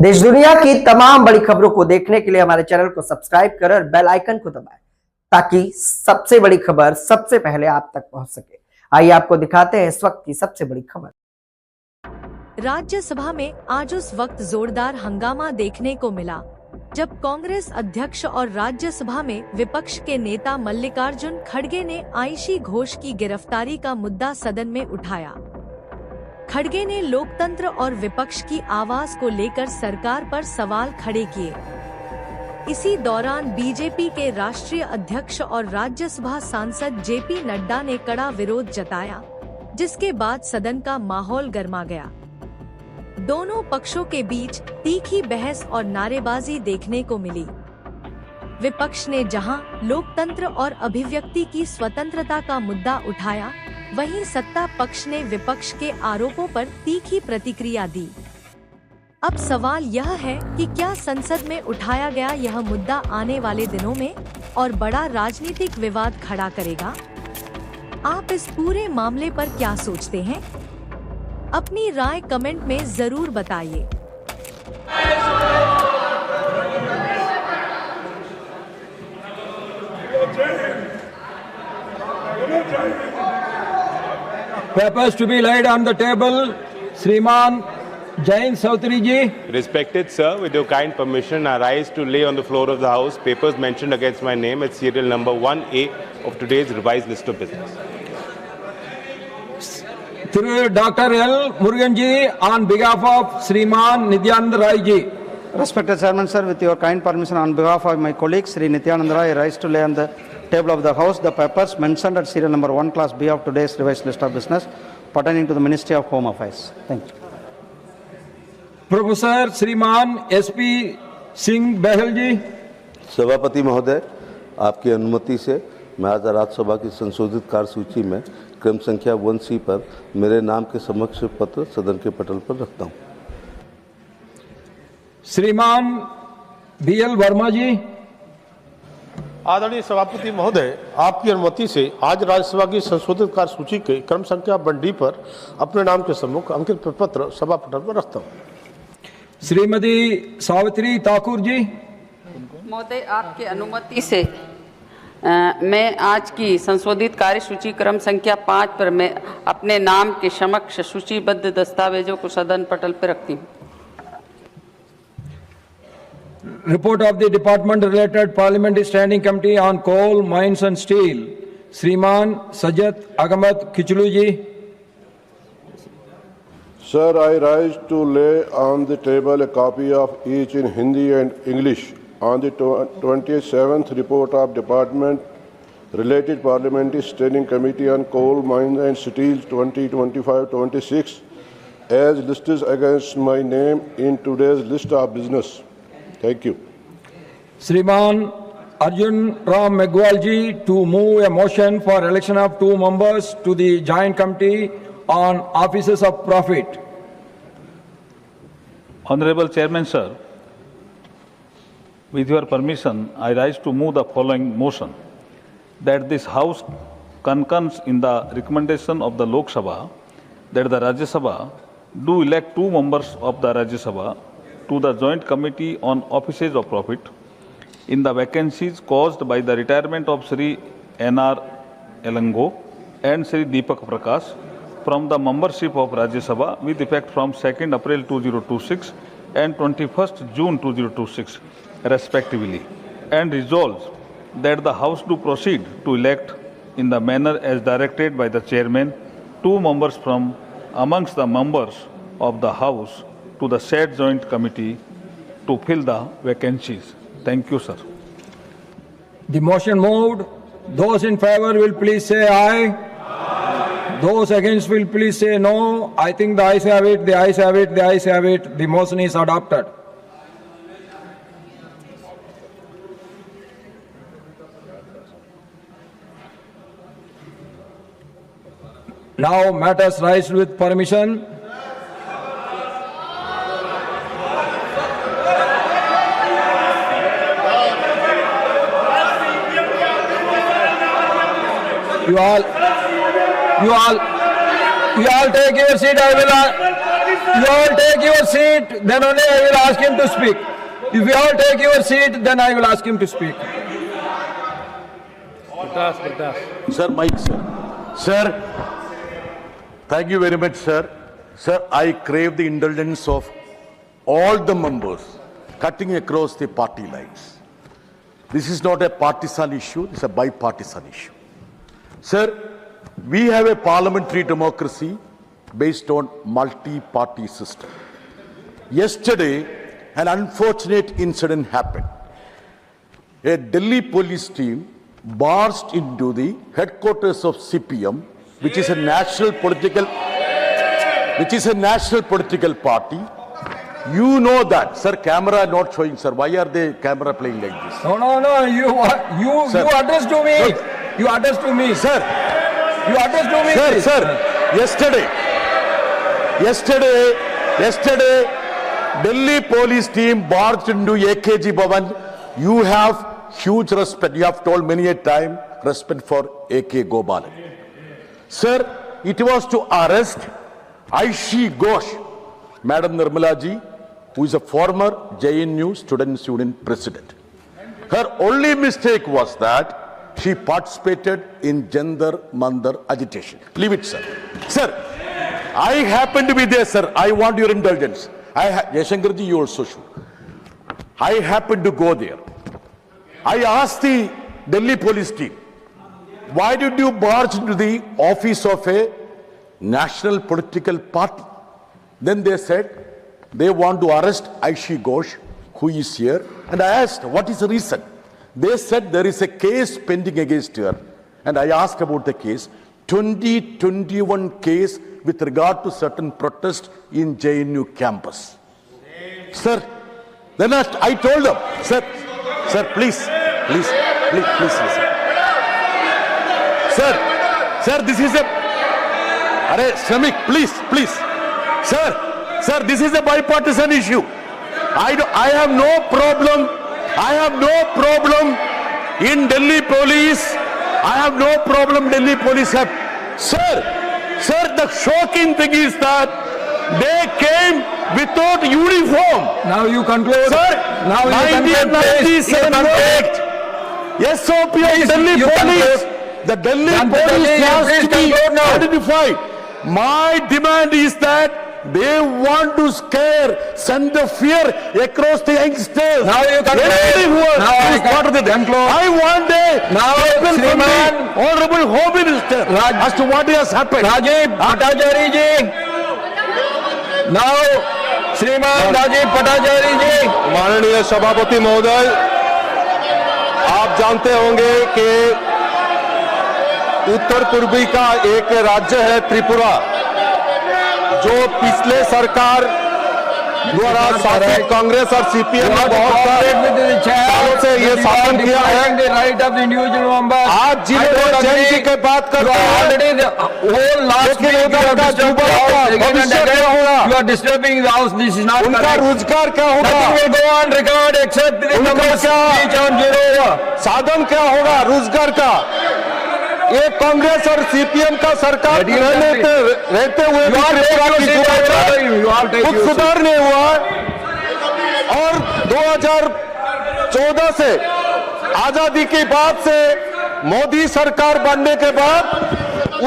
देश दुनिया की तमाम बड़ी खबरों को देखने के लिए हमारे चैनल को सब्सक्राइब करें और बेल आइकन को दबाएं ताकि सबसे बड़ी खबर सबसे पहले आप तक पहुंच सके। आइए आपको दिखाते हैं इस वक्त की सबसे बड़ी खबर। राज्यसभा में आज उस वक्त जोरदार हंगामा देखने को मिला जब कांग्रेस अध्यक्ष और राज्यसभा में विपक्ष के नेता मल्लिकार्जुन खड़गे ने आईशी घोष की गिरफ्तारी का मुद्दा सदन में उठाया। खड़गे ने लोकतंत्र और विपक्ष की आवाज को लेकर सरकार पर सवाल खड़े किए। इसी दौरान बीजेपी के राष्ट्रीय अध्यक्ष और राज्यसभा सांसद जेपी नड्डा ने कड़ा विरोध जताया, जिसके बाद सदन का माहौल गर्मा गया। दोनों पक्षों के बीच तीखी बहस और नारेबाजी देखने को मिली। विपक्ष ने जहां लोकतंत्र और अभिव्यक्ति की स्वतंत्रता का मुद्दा उठाया, वहीं सत्ता पक्ष ने विपक्ष के आरोपों पर तीखी प्रतिक्रिया दी। अब सवाल यह है कि क्या संसद में उठाया गया यह मुद्दा आने वाले दिनों में और बड़ा राजनीतिक विवाद खड़ा करेगा? आप इस पूरे मामले पर क्या सोचते हैं? अपनी राय कमेंट में जरूर बताइए। Papers to be laid on the table. Shriman Jain Sautri ji. Respected sir, with your kind permission, I rise to lay on the floor of the House papers mentioned against my name at serial number 1A of today's revised list of business. Through Dr. L. Murugan ji on behalf of Shriman Nityanand Rai ji. Respected Chairman sir, with your kind permission, on behalf of my colleague Sri Nityanand Rai, I rise to lay on the table of the House the papers mentioned at serial number 1 class B of today's revised list of business pertaining to the Ministry of Home Affairs. Thank you. Professor Shriman S.P. Singh Bahal ji. सभापति महोदय, आपकी अनुमति से मैं आज राज्यसभा की संशोधित कार्यसूची में क्रम संख्या 1C पर मेरे नाम के समक्ष पत्र सदन के पटल पर रखता हूं। श्रीमान B.L. वर्मा जी। आदरणीय सभापति महोदय, आपकी अनुमति से आज राज्यसभा की संशोधित कार्यसूची के क्रम संख्या 1D पर अपने नाम के सम्मुख अंकित प्रपत्र सभा पटल पर रखता हूं। श्रीमती सावित्री ठाकुर जी। महोदय, आपकी अनुमति से मैं आज की संशोधित कार्यसूची क्रम संख्या 5 पर मैं अपने नाम के समक्ष सूचीबद्ध दस्तावेजों को सदन पटल पर रखती हूँ। Report of the Department Related Parliamentary Standing Committee on Coal, Mines and Steel. Shriman Sajjad Ahmed Khichlu ji. Sir, I rise to lay on the table a copy of each in Hindi and English on the 27th report of Department Related Parliamentary Standing Committee on Coal, Mines and Steel 2025-26 as listed against my name in today's list of business. Thank you. Shriman Arjun Ram Meghwal ji to move a motion for election of 2 members to the Joint Committee on Offices of Profit. Honorable Chairman sir, with your permission, I rise to move the following motion that this House concurs in the recommendation of the Lok Sabha that the Rajya Sabha do elect 2 members of the Rajya Sabha to the Joint Committee on Offices of Profit in the vacancies caused by the retirement of Sri N.R. Elango and Sri Deepak Prakash from the membership of Rajya Sabha with effect from 2nd April 2026 and 21st June 2026 respectively, and resolves that the House do proceed to elect in the manner as directed by the Chairman 2 members from amongst the members of the House to the said Joint Committee to fill the vacancies. Thank you, sir. The motion moved. Those in favor will please say aye. Those against will please say no. I think the ayes have it, the ayes have it, the ayes have it. The motion is adopted. Now matters rise with permission. You all take your seat. I will you all take your seat, then only I will ask him to speak. If you all take your seat, then I will ask him to speak. Sir, Mike, sir. Sir, thank you very much, sir. Sir, I crave the indulgence of all the members cutting across the party lines. This is not a partisan issue, it's a bipartisan issue. Sir, we have a parliamentary democracy based on multi-party system. Yesterday, an unfortunate incident happened. A Delhi police team barged into the headquarters of CPM, which is a national political party. You know that, sir. Camera not showing, sir. Why are they camera playing like this? No. You address to me. Look. You address to me, Sir. You address to me. Sir. Yesterday, Delhi police team barged into AKG Bhavan. You have huge respect. You have told many a time respect for AK Gopalan. Sir, it was to arrest Aishi Ghosh, Madam Nirmala ji, who is a former JNU Students Union president. Her only mistake was that she participated in Jantar Mantar agitation. Leave it, sir. Sir, I happen to be there, sir. I want your indulgence. Yashankar ji, you also should. I happened to go there. I asked the Delhi police team, why did you barge into the office of a national political party? Then they said they want to arrest Aishi Ghosh, who is here. And I asked, what is the reason? They said there is a case pending against her. And I asked about the case. 2021 case with regard to certain protest in JNU campus. Sir, then I told them, sir, please listen. Sir, this is a... Shramik, please. Sir, this is a bipartisan issue. I have no problem in Delhi police. I have no problem Delhi police have. Sir, the shocking thing is that they came without uniform. Now you conclude. Sir, now 1997 Act, SOP of Delhi police. The Delhi police has to be identified. My demand is that they want to send the fear across the youngsters. Now you conclude. I want a statement from the Honorable Home Minister as to what has happened. Rajiv Bhattacharya ji. Now, Shriman Rajiv Bhattacharya ji. माननीय सभापति महोदय, आप जानते होंगे कि उत्तर पूर्वी का एक राज्य है त्रिपुरा, जो पिछले सरकार द्वारा शासित कांग्रेस और सीपीएम ने बहुत सालों से ये शासन किया है। आज जिन्होंने जैन जी की बात करते हैं, लेकिन उधर का युवा का भविष्य क्या होगा, उनका रोजगार क्या होगा, उनका साधन क्या होगा रोजगार का। ये कांग्रेस और सीपीएम का सरकार रहते हुए कुछ सुधार नहीं हुआ। और 2014 से आजादी के बाद से मोदी सरकार बनने के बाद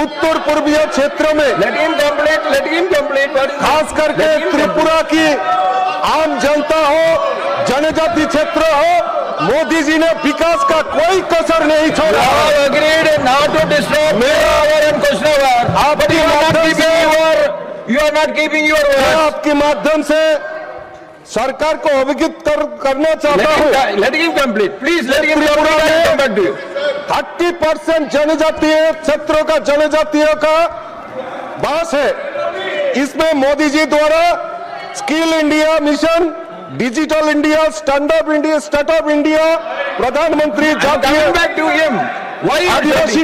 उत्तर पूर्वीय क्षेत्रों में खास करके त्रिपुरा की आम जनता हो, जनजाति क्षेत्र हो, मोदी जी ने विकास का कोई कसर नहीं छोड़ा। आपके माध्यम से सरकार को अवगत करना चाहता हूँ। 30% जनजातीय क्षेत्रों का जनजातियों का बास है। इसमें मोदी जी द्वारा skill India mission, digital India, stand up India, प्रधानमंत्री जातीय आदिवासी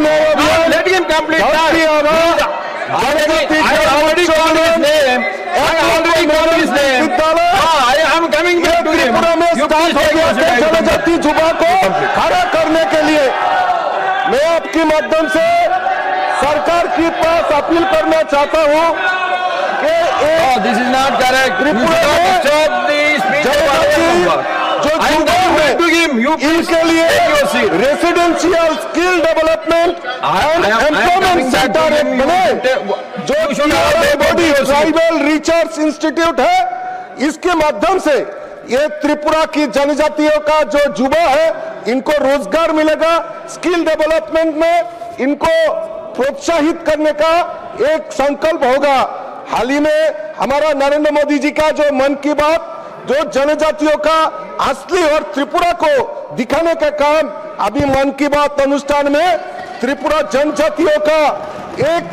जनजाति जुबा को खड़ा करने के लिए मैं आपके माध्यम से सरकार के पास अपील करना चाहता हूं No, this is not correct. You should not stop the speech of honorable member. जो I am जुबा coming है, back to him. You please इनके लिए take your seat. Residential skill development and employment centre एक बने, जो body tribal research institute है, इसके माध्यम से ये त्रिपुरा की जनजातियों का जो युवा है इनको रोजगार मिलेगा, स्किल डेवलपमेंट में इनको प्रोत्साहित करने का एक संकल्प होगा। हाल ही में हमारा नरेंद्र मोदी जी का जो मन की बात, जो जनजातियों का असली और त्रिपुरा को दिखाने का काम, अभी मन की बात अनुष्ठान में त्रिपुरा जनजातियों का एक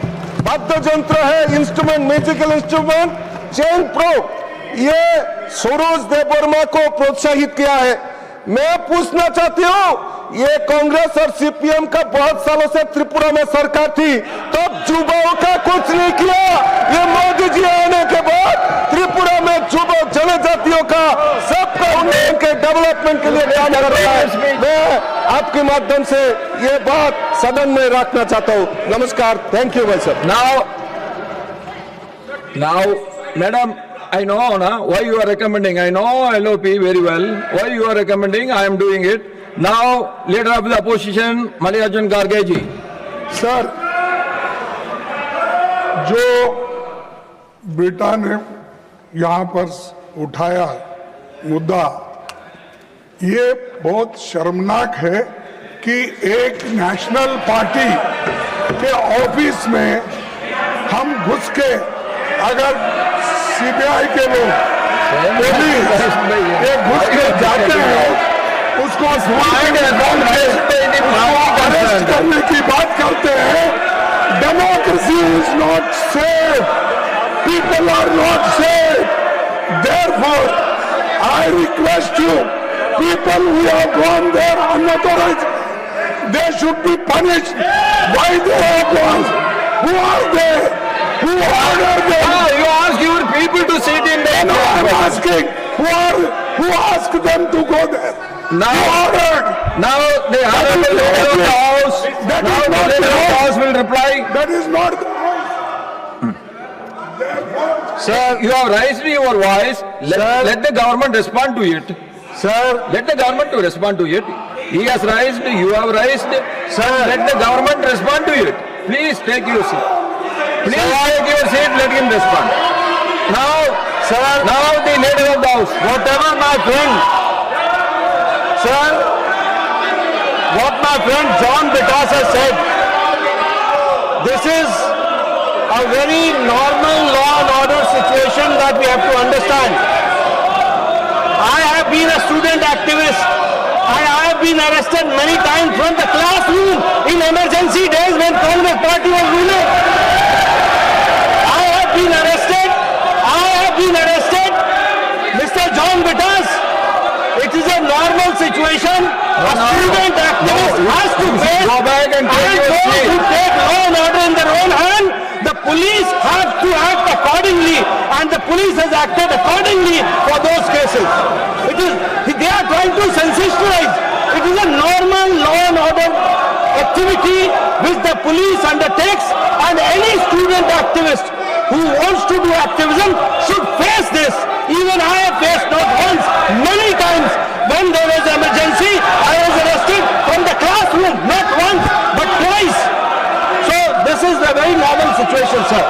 वाद्य यंत्र है, instrument, musical instrument chain pro, ये सरोज देववर्मा को प्रोत्साहित किया है। मैं पूछना चाहती हूँ, ये कांग्रेस और सीपीएम का बहुत सालों से त्रिपुरा में सरकार थी, तब युवाओं का कुछ नहीं किया। ये मोदी जी आने के बाद त्रिपुरा में युवक जनजातियों का सबका उन्नयन के डेवलपमेंट के लिए काम कर रहा है। मैं आपके माध्यम से ये बात सदन में रखना चाहता हूँ। नमस्कार, थैंक यू भाई साहब। Now, madam, I know na, why you are recommending. I know LOP very well. Why you are recommending, I am doing it. Now, leader of the opposition, Mallikarjun Kharge ji. Sir, जो बेटा ने यहाँ पर उठाया मुद्दा, ये बहुत शर्मनाक है कि एक नेशनल पार्टी के ऑफिस में हम घुस के, अगर सीबीआई के लोग पुलिस ये घुस के जाते हैं, उसको अरेस्ट करने की बात करते हैं। Democracy is not safe, people are not safe, therefore I request you, people who have gone there unauthorized, they should be punished. Why they have gone? Who are they? Who ordered them? You ask your people to sit in there. No, I'm asking. Who asked them to go there? Now, who ordered? Now the honorable leader of the house. That Now is the not leader the of the house. house will reply. That is not the house. Sir, you have raised your voice. Let the government respond to it. Sir, let the government to respond to it. He has raised, you have raised. Sir, let the government respond to it. Please take your seat. Please take your seat. Let him respond. Now, sir, now the leader of the house. whatever my friend, sir, what my friend John Bitas has said, this is a very normal law and order situation that we have to understand. I have been a student activist. I have been arrested many times from the classroom in emergency days when Congress party was ruling. I have been arrested. Mr. John Bitas, it is a normal situation. A student activist has to face, go back and take your those seat. who take law and order in their own hand. The police have to act accordingly, and the police has acted accordingly for those cases. They are trying to sensationalize. It is a normal law and order activity which the police undertakes, and any student activist who wants to do activism should face this. Even I have faced not once, many times. When there was emergency, I was arrested from the classroom, not once, but twice. So this is a very normal situation, sir.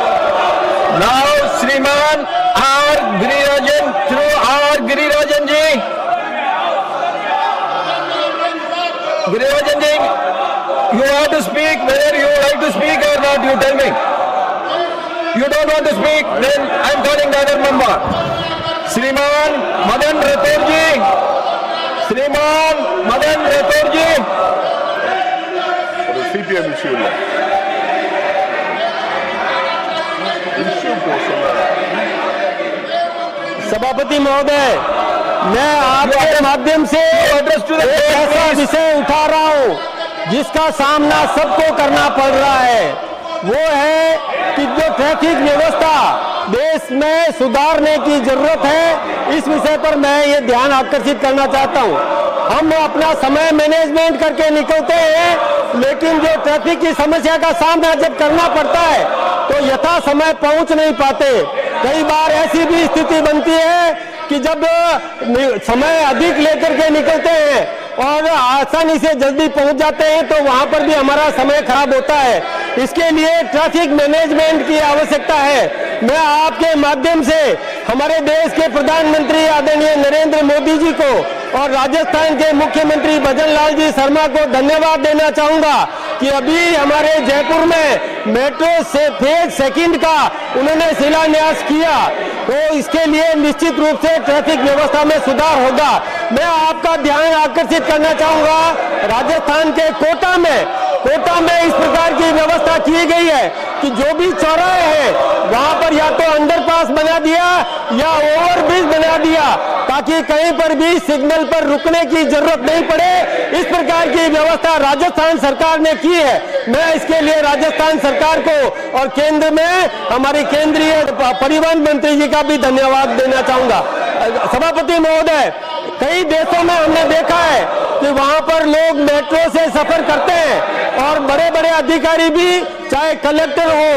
Now, Shriman R. Girirajan, through R. Girirajan ji. Girirajan ji, you have to speak. Whether you like to speak or not, you tell me. You don't want to speak, then I am calling the other member. Shriman Madan Rathore ji. Shriman Madan Rathore ji. CPM issue है। सभापति महोदय, मैं आपके माध्यम से एक ऐसा विषय उठा रहा हूं जिसका सामना सबको करना पड़ रहा है। वो है कि जो ट्रैफिक व्यवस्था देश में सुधारने की जरूरत है, इस विषय पर मैं ये ध्यान आकर्षित करना चाहता हूँ। हम अपना समय मैनेजमेंट करके निकलते हैं, लेकिन जो ट्रैफिक की समस्या का सामना जब करना पड़ता है तो यथा समय पहुंच नहीं पाते। कई बार ऐसी भी स्थिति बनती है कि जब समय अधिक लेकर के निकलते हैं और आसानी से जल्दी पहुंच जाते हैं तो वहां पर भी हमारा समय खराब होता है। इसके लिए ट्रैफिक मैनेजमेंट की आवश्यकता है। मैं आपके माध्यम से हमारे देश के प्रधानमंत्री आदरणीय नरेंद्र मोदी जी को और राजस्थान के मुख्यमंत्री भजन लाल जी शर्मा को धन्यवाद देना चाहूंगा कि अभी हमारे जयपुर में मेट्रो से फेज सेकंड का उन्होंने शिलान्यास किया, तो इसके लिए निश्चित रूप से ट्रैफिक व्यवस्था में सुधार होगा। मैं आपका ध्यान आकर्षित करना चाहूंगा, राजस्थान के कोटा में इस प्रकार की व्यवस्था की गई है कि जो भी चौराहे हैं वहां पर या तो अंडरपास बना दिया या ओवरब्रिज बना दिया ताकि कहीं पर भी सिग्नल पर रुकने की जरूरत नहीं पड़े। इस प्रकार की व्यवस्था राजस्थान सरकार ने की है। मैं इसके लिए राजस्थान सरकार को और केंद्र में हमारे केंद्रीय परिवहन मंत्री जी का भी धन्यवाद देना चाहूंगा। सभापति महोदय, कई देशों में हमने देखा है कि वहां पर लोग मेट्रो से सफर करते हैं और बड़े बड़े अधिकारी भी, चाहे कलेक्टर हो,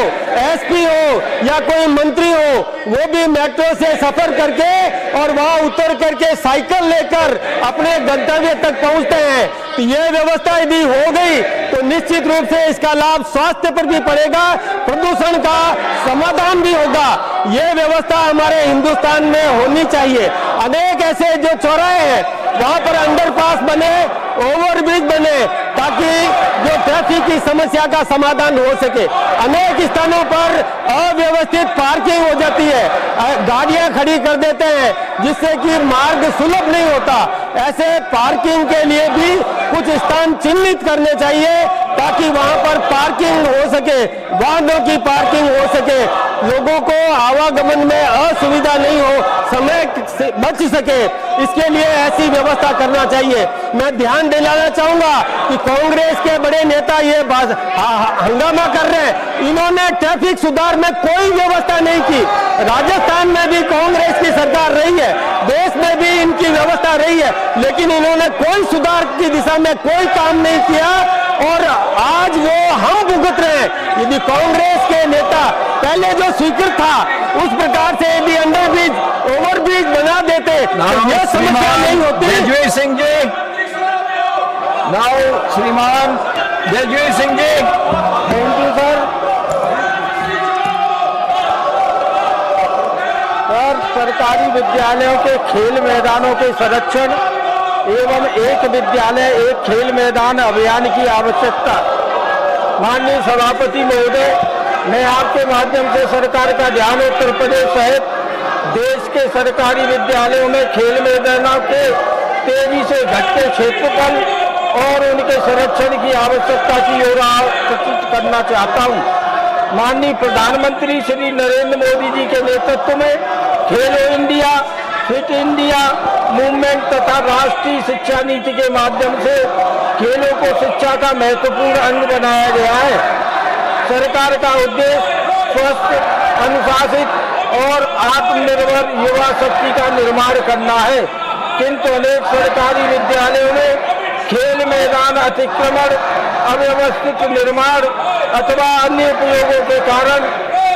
एसपी हो या कोई मंत्री हो, वो भी मेट्रो से सफर करके और वहां उतर करके साइकिल लेकर अपने गंतव्य तक पहुंचते हैं। तो ये व्यवस्था यदि हो गई तो निश्चित रूप से इसका लाभ स्वास्थ्य पर भी पड़ेगा, प्रदूषण का समाधान भी होगा। ये व्यवस्था हमारे हिंदुस्तान में होनी चाहिए। अनेक ऐसे जो चौराहे हैं वहां पर अंडरपास बने, ओवरब्रिज बने ताकि जो ट्रैफिक की समस्या का समाधान हो सके। अनेक स्थानों पर अव्यवस्थित पार्किंग हो जाती है, गाड़ियां खड़ी कर देते हैं जिससे कि मार्ग सुलभ नहीं होता। ऐसे पार्किंग के लिए भी कुछ स्थान चिन्हित करने चाहिए ताकि वहां पर पार्किंग हो सके, वाहनों की पार्किंग हो सके, लोगों को आवागमन में असुविधा नहीं हो, समय बच सके। इसके लिए ऐसी व्यवस्था करना चाहिए। मैं ध्यान दिलाना चाहूंगा कि कांग्रेस के बड़े नेता ये हंगामा कर रहे हैं, इन्होंने ट्रैफिक सुधार में कोई व्यवस्था नहीं की। राजस्थान में भी कांग्रेस की सरकार रही है, देश में भी इनकी व्यवस्था रही है, लेकिन इन्होंने कोई सुधार की दिशा में कोई काम नहीं किया और आज वो हम भुगत रहे हैं। यदि कांग्रेस के नेता पहले जो स्वीकृत था उस प्रकार से यदि अंडरब्रिज, ओवरब्रिज बना देते तो यह समस्या नहीं होती। जयवीर सिंह जी, नाउ श्रीमान Jaiveer Singh ji. Thank you sir. सरकारी विद्यालयों के खेल मैदानों के संरक्षण एवं एक विद्यालय एक खेल मैदान अभियान की आवश्यकता। माननीय सभापति महोदय, मैं आपके माध्यम से सरकार का ध्यान उत्तर प्रदेश सहित देश के सरकारी विद्यालयों में खेल मैदानों के तेजी से घटते क्षेत्रफल और उनके संरक्षण की आवश्यकता की ओर सूचित करना चाहता हूं। माननीय प्रधानमंत्री श्री नरेंद्र मोदी जी के नेतृत्व में खेलो इंडिया, फिट इंडिया मूवमेंट तथा राष्ट्रीय शिक्षा नीति के माध्यम से खेलों को शिक्षा का महत्वपूर्ण अंग बनाया गया है। सरकार का उद्देश्य स्वस्थ, अनुशासित और आत्मनिर्भर युवा शक्ति का निर्माण करना है, किंतु अनेक सरकारी विद्यालयों में खेल मैदान अतिक्रमण, अव्यवस्थित निर्माण अथवा अन्य उपयोगों के कारण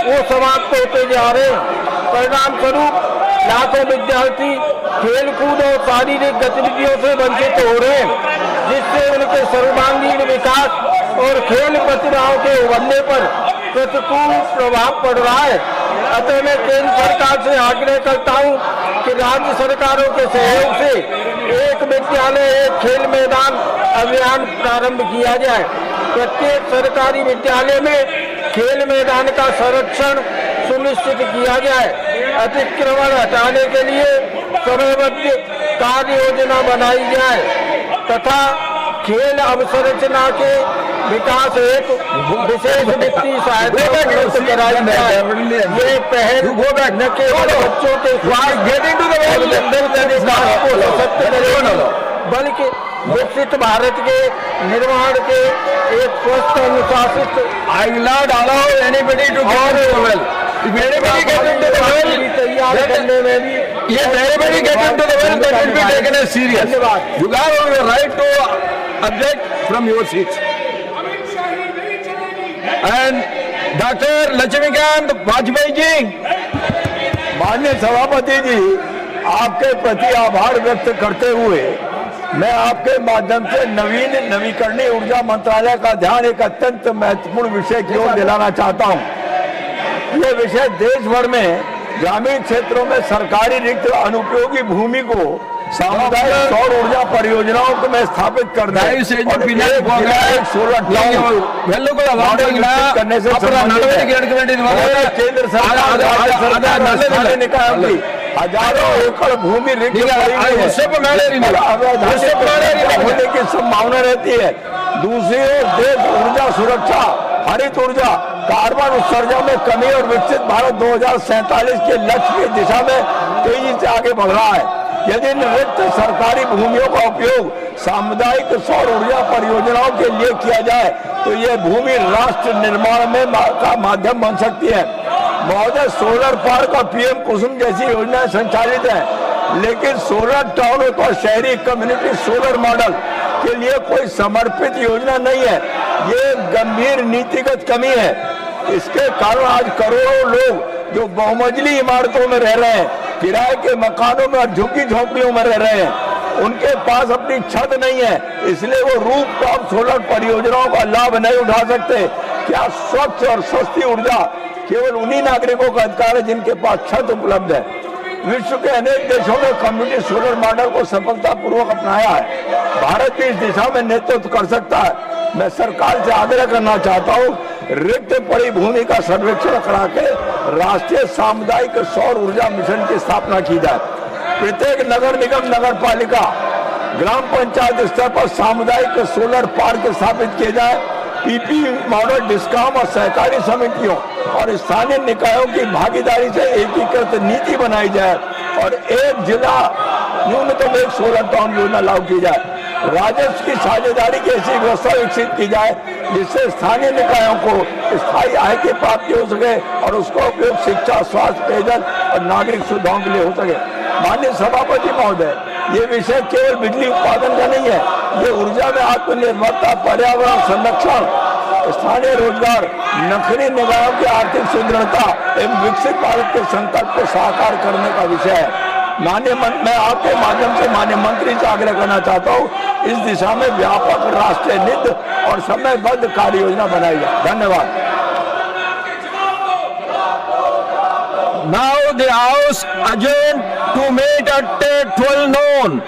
वो समाप्त होते जा रहे हैं। परिणाम स्वरूप लाखों विद्यार्थी खेलकूद और शारीरिक गतिविधियों से वंचित हो रहे हैं, जिससे उनके सर्वांगीण विकास और खेल प्रतिभाओं के उभरने पर प्रतिकूल प्रभाव पड़ रहा है। अतः मैं केंद्र सरकार से आग्रह करता हूं कि राज्य सरकारों के सहयोग से एक विद्यालय एक खेल मैदान अभियान प्रारंभ किया जाए। प्रत्येक सरकारी विद्यालय में खेल मैदान का संरक्षण सुनिश्चित किया जाए। अतिक्रमण हटाने के लिए समयबद्ध कार्य योजना बनाई जाए तथा खेल अवसंरचना के विकास हेतु विशेष वित्तीय सहायता उपलब्ध कराई जाए। ये पहल न केवल बच्चों के स्वास्थ्य को सशक्त करेगी बल्कि विकसित भारत के निर्माण के एक स्वस्थ अनुशासित तैयार करने में भी You have the right to object from your seats. And Dr. Lakshmikant Vajpayee ji. माननीय सभापति जी, आपके प्रति आभार व्यक्त करते हुए मैं आपके माध्यम से नवीकरणीय ऊर्जा मंत्रालय का ध्यान एक अत्यंत महत्वपूर्ण विषय की ओर दिलाना चाहता हूं। ये विषय देश भर में ग्रामीण क्षेत्रों में सरकारी रिक्त अनुपयोगी भूमि को सामुदायिक सौर ऊर्जा परियोजनाओं को में स्थापित करना करने से केंद्र सरकार निकायों की हजारों एकड़ भूमि रिक्त होने की संभावना रहती है। दूसरी ओर देश ऊर्जा सुरक्षा, हरित ऊर्जा, कार्बन उत्सर्जन में कमी और विकसित भारत 2047 के लक्ष्य की दिशा में तेजी से आगे बढ़ रहा है। यदि इन रिक्त सरकारी भूमियों का उपयोग सामुदायिक सौर ऊर्जा परियोजनाओं के लिए किया जाए तो ये भूमि राष्ट्र निर्माण में का माध्यम बन सकती है। महोदय, सोलर पार्क और पीएम कुसुम जैसी योजनाएं संचालित हैं, लेकिन सोलर टाउन और शहरी कम्युनिटी सोलर मॉडल के लिए कोई समर्पित योजना नहीं है। ये गंभीर नीतिगत कमी है। इसके कारण आज करोड़ों लोग जो बहुमंजिली इमारतों में रह रहे हैं, किराए के मकानों में और झुग्गी झोंपड़ियों में रह रहे हैं, उनके पास अपनी छत नहीं है, इसलिए वो रूफटॉप सोलर परियोजनाओं का लाभ नहीं उठा सकते। क्या स्वच्छ और सस्ती ऊर्जा केवल उन्हीं नागरिकों का अधिकार है जिनके पास छत उपलब्ध है? विश्व के अनेक देशों में कम्युनिटी सोलर मॉडल को सफलतापूर्वक अपनाया है। भारत भी इस दिशा में नेतृत्व कर सकता है। मैं सरकार से आग्रह करना चाहता हूँ, रिक्त पड़ी भूमि का सर्वेक्षण करा के राष्ट्रीय सामुदायिक सौर ऊर्जा मिशन की स्थापना की जाए। प्रत्येक नगर निगम, नगर पालिका, ग्राम पंचायत स्तर पर सामुदायिक सोलर पार्क स्थापित किए जाए। पीपी मॉडल, डिस्कॉम और सहकारी समितियों और स्थानीय निकायों की भागीदारी से एकीकृत नीति बनाई जाए और एक जिला न्यूनतम एक सोलर टाउन योजना लागू की जाए। राजस्व की साझेदारी की ऐसी व्यवस्था विकसित की जाए जिससे स्थानीय निकायों को स्थायी आय की प्राप्ति हो सके और उसका उपयोग शिक्षा, स्वास्थ्य, पेयजल और नागरिक सुविधाओं के लिए हो सके। माननीय सभापति महोदय, ये विषय केवल बिजली उत्पादन का नहीं है, ये ऊर्जा में आत्मनिर्भरता, पर्यावरण संरक्षण, स्थानीय रोजगार, नगरीय निकायों की आर्थिक सुदृढ़ता एवं विकसित भारत के संकल्प को साकार करने का विषय है। मैं आपके माध्यम से माननीय मंत्री से आग्रह करना चाहता हूँ, इस दिशा में व्यापक राष्ट्रीय नीति और समयबद्ध कार्य योजना बनाई जाए। धन्यवाद। Now the House adjourned to meet at 12 noon.